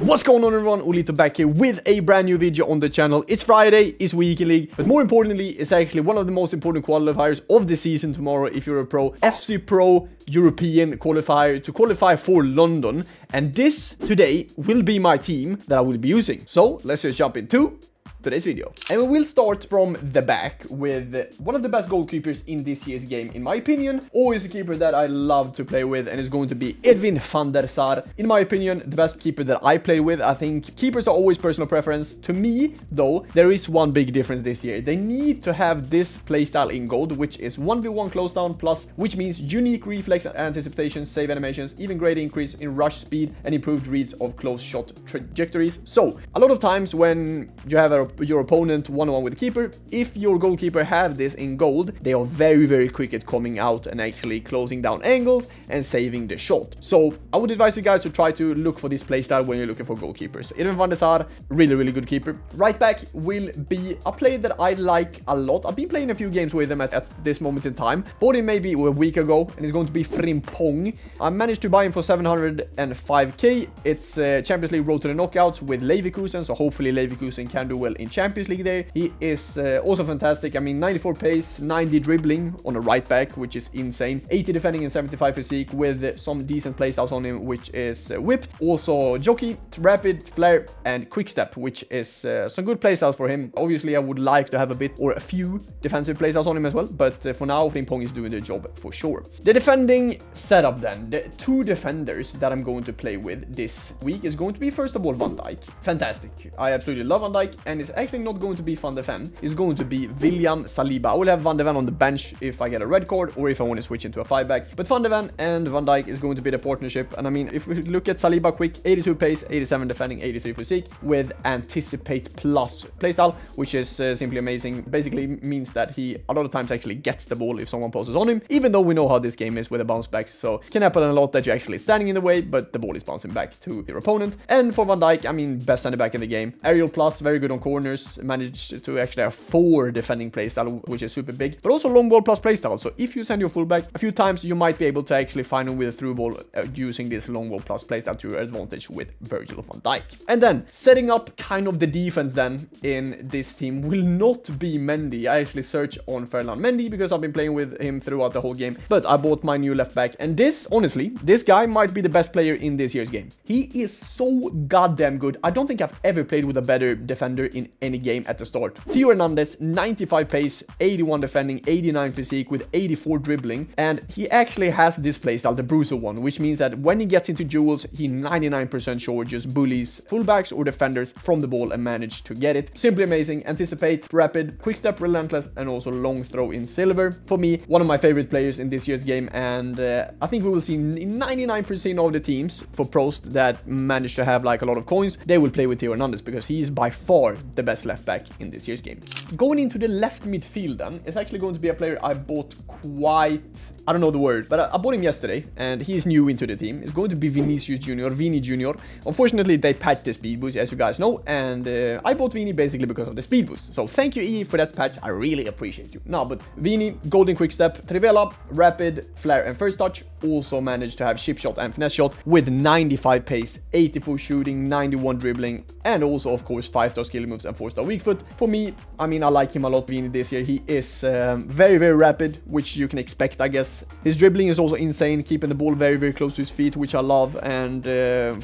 What's going on, everyone? Ollelito back here with a brand new video on the channel. It's Friday, it's Weekend League, but more importantly, it's actually one of the most important qualifiers of the season tomorrow if you're a pro. FC Pro European qualifier to qualify for London. And this today will be my team that I will be using. So let's just jump into today's video. And we will start from the back with one of the best goalkeepers in this year's game, in my opinion. Always a keeper that I love to play with, and it's going to be Arbin van der Sar. In my opinion, the best keeper that I play with. I think keepers are always personal preference. To me, though, there is one big difference this year. They need to have this playstyle in gold, which is 1v1 close down plus, which means unique reflex anticipation, save animations, even greater increase in rush speed, and improved reads of close shot trajectories. So, a lot of times when you have your opponent one-on-one with the keeper, if your goalkeeper have this in gold, they are very quick at coming out and actually closing down angles and saving the shot. So I would advise you guys to try to look for this playstyle when you're looking for goalkeepers. Arbin van der Sar, really good keeper. Right back will be a player that I like a lot. I've been playing a few games with him at this moment in time. Bought him maybe a week ago, and it's going to be Frimpong. I managed to buy him for 705k. It's Champions League road to the knockouts with Leverkusen, so hopefully Leverkusen can do well in Champions League there. He is also fantastic. I mean, 94 pace, 90 dribbling on a right back, which is insane. 80 defending and 75 physique with some decent playstyles on him, which is whipped. Also jockey, rapid, flare, and quick step, which is some good playstyles for him. Obviously, I would like to have a bit or a few defensive playstyles on him as well, but for now, Frimpong is doing the job for sure. The defending setup then, the two defenders that I'm going to play with this week is going to be, first of all, Van Dijk. Fantastic. I absolutely love Van Dijk, and it's actually not going to be Van de Ven. It's going to be William Saliba. I will have Van de Ven on the bench if I get a red card or if I want to switch into a 5-back. But Van de Ven and Van Dijk is going to be the partnership. And I mean, if we look at Saliba quick, 82 pace, 87 defending, 83 physique with anticipate plus playstyle, which is simply amazing. Basically means that he a lot of times actually gets the ball if someone passes on him, even though we know how this game is with the bounce backs. So it can happen a lot that you're actually standing in the way, but the ball is bouncing back to your opponent. And for Van Dijk, I mean, best center back in the game. Aerial plus, very good on corners. Managed to actually have 4 defending playstyle, which is super big, but also long ball plus playstyle. So if you send your fullback a few times, you might be able to actually find him with a through ball using this long ball plus playstyle to your advantage with Virgil van Dijk. And then setting up kind of the defense then in this team will not be Mendy. I actually searched on Ferland Mendy because I've been playing with him throughout the whole game, but I bought my new left back, and this, honestly, this guy might be the best player in this year's game. He is so goddamn good. I don't think I've ever played with a better defender in any game at the start. Theo Hernandez, 95 pace, 81 defending, 89 physique with 84 dribbling, and he actually has this playstyle, the Bruiser one, which means that when he gets into duels, he 99% sure just bullies fullbacks or defenders from the ball and manage to get it. Simply amazing. Anticipate, rapid, quick step, relentless, and also long throw in silver. For me, one of my favorite players in this year's game, and I think we will see 99% of the teams for pros that manage to have like a lot of coins, they will play with Theo Hernandez because he is by far the best left back in this year's game. Going into the left midfield then, it's actually going to be a player I bought quite, I don't know the word, but I bought him yesterday, and he's new into the team. It's going to be Vinicius Jr., Vini Jr. Unfortunately, they patched the speed boost, as you guys know, and I bought Vini basically because of the speed boost. So thank you, EA, for that patch. I really appreciate you. No, but Vini, golden quick step, Trivela, rapid, flare, and first touch. Also managed to have chip shot and finesse shot with 95 pace, 84 shooting, 91 dribbling, and also, of course, 5-star skill moves and 4-star weak foot. For me, I mean, I like him a lot, Vini, this year. He is very rapid, which you can expect, I guess. His dribbling is also insane, keeping the ball very close to his feet, which I love. And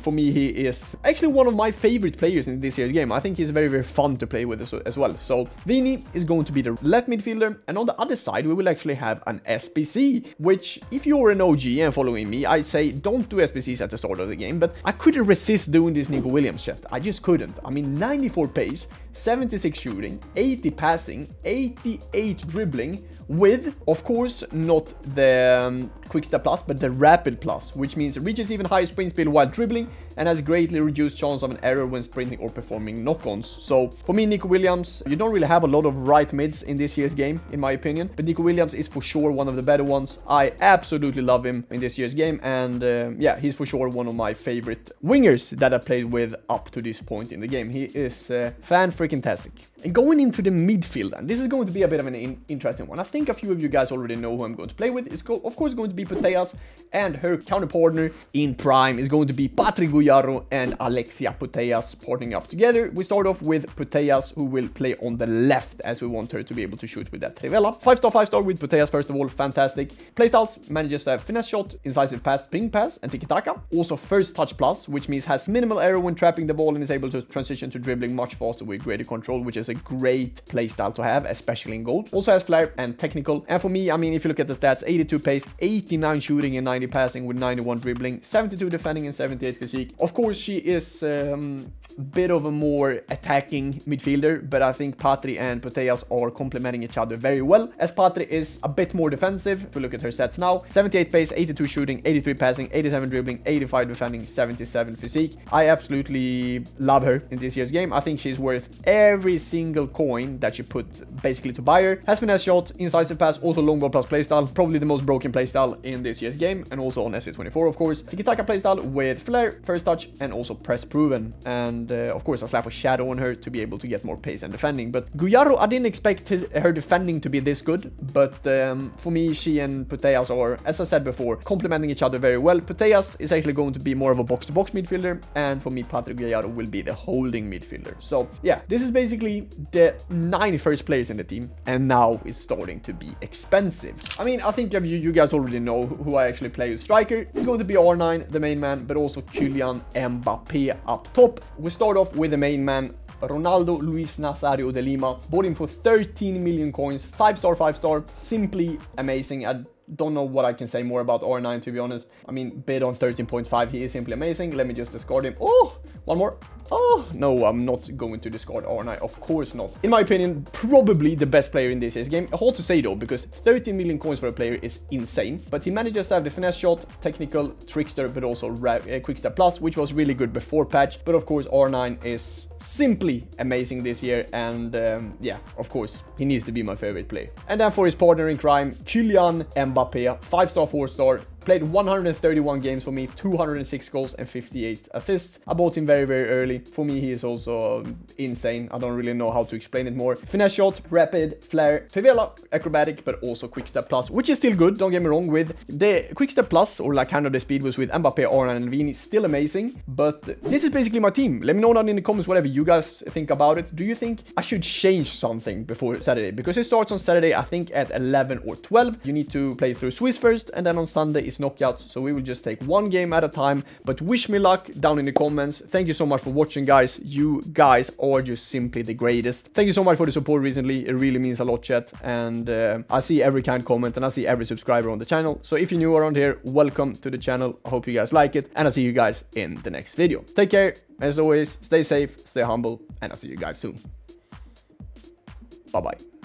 for me, he is actually one of my favorite players in this year's game. I think he's very fun to play with as well. So Vini is going to be the left midfielder, and on the other side, we will actually have an SPC, which, if you're an OG and following me, I say don't do SPCs at the start of the game, but I couldn't resist doing this Nico Williams shit. I just couldn't. I mean, 94 pace, 76 shooting, 80 passing, 88 dribbling, with, of course, not the quick step plus, but the rapid plus, which means it reaches even higher sprint speed while dribbling and has greatly reduced chance of an error when sprinting or performing knock-ons. So for me, Nico Williams, you don't really have a lot of right mids in this year's game, in my opinion, but Nico Williams is for sure one of the better ones. I absolutely love him in this year's game, and yeah, he's for sure one of my favorite wingers that I played with up to this point in the game. He is Fan-freaking-tastic. And going into the midfield, and this is going to be a bit of an interesting one. I think a few of you guys already know who I'm going to play with. It's of course going to be Putellas, and her counterpartner in prime is going to be Patrick Gujarro and Alexia Putellas partnering up together. We start off with Putellas, who will play on the left, as we want her to be able to shoot with that Trivela. 5-star with Putellas, first of all, fantastic. Playstyles manages to have finesse shot, incisive pass, ping pass, and tiki-taka. Also first touch plus, which means has minimal error when trapping the ball and is able to transition to dribbling much faster with greater control, which is a great playstyle to have, especially in gold. Also has flair and technical. And for me, I mean, if you look at the stats, 82 pace, 89 shooting and 90 passing with 91 dribbling, 72 defending and 78 physique. Of course, she is bit of a more attacking midfielder, but I think Patri and Putellas are complementing each other very well, as Patri is a bit more defensive. If we look at her stats now, 78 pace, 82 shooting, 83 passing, 87 dribbling, 85 defending, 77 physique. I absolutely love her in this year's game. I think she's worth every single coin that you put basically to buy her. Has finesse shot, incisive pass, also long ball plus playstyle, probably the most broken playstyle in this year's game, and also on FC24, of course. Tiki-taka playstyle with flair, first touch, and also press proven, and of course a slap of shadow on her to be able to get more pace and defending. But Gujarro, I didn't expect her defending to be this good, but for me, she and Putellas are, as I said before, complementing each other very well. Putellas is actually going to be more of a box-to-box midfielder, and for me, Patrick Gujarro will be the holding midfielder. So yeah, this is basically the 91st players in the team, and now it's starting to be expensive. I mean, I think you guys already know who I actually play as striker. It's going to be R9, the main man, but also Kylian Mbappé up top. We start off with the main man, Ronaldo Luis Nazario de Lima. Bought him for 13 million coins, 5-star, simply amazing. I don't know what I can say more about R9, to be honest. I mean, bid on 13.5, he is simply amazing. Let me just discard him. Oh, one more. Oh, no, I'm not going to discard R9. Of course not. In my opinion, probably the best player in this year's game. Hard to say though, because 13 million coins for a player is insane. But he manages to have the finesse shot, technical, trickster, but also quick step plus, which was really good before patch. But of course, R9 is simply amazing this year. And yeah, of course, he needs to be my favorite player. And then for his partner in crime, Kylian Mbappé, 5-star, 4-star. Played 131 games for me, 206 goals and 58 assists. I bought him very, very early. For me, he is also insane. I don't really know how to explain it more. Finesse shot, rapid, flair, Trivela, acrobatic, but also quick step plus, which is still good. Don't get me wrong, with the quick step plus, or like kind of the speed was with Mbappé, R9 and Vini, still amazing. But this is basically my team. Let me know down in the comments whatever you guys think about it. Do you think I should change something before Saturday? Because it starts on Saturday, I think at 11 or 12. You need to play through Swiss first, and then on Sunday it's knockouts, so we will just take one game at a time. But wish me luck down in the comments. Thank you so much for watching, guys. You guys are just simply the greatest. Thank you so much for the support recently. It really means a lot, chat. And I see every kind comment, and I see every subscriber on the channel. So if you're new around here, welcome to the channel. I hope you guys like it, and I'll see you guys in the next video. Take care. As always, stay safe, stay humble, and I'll see you guys soon. Bye bye.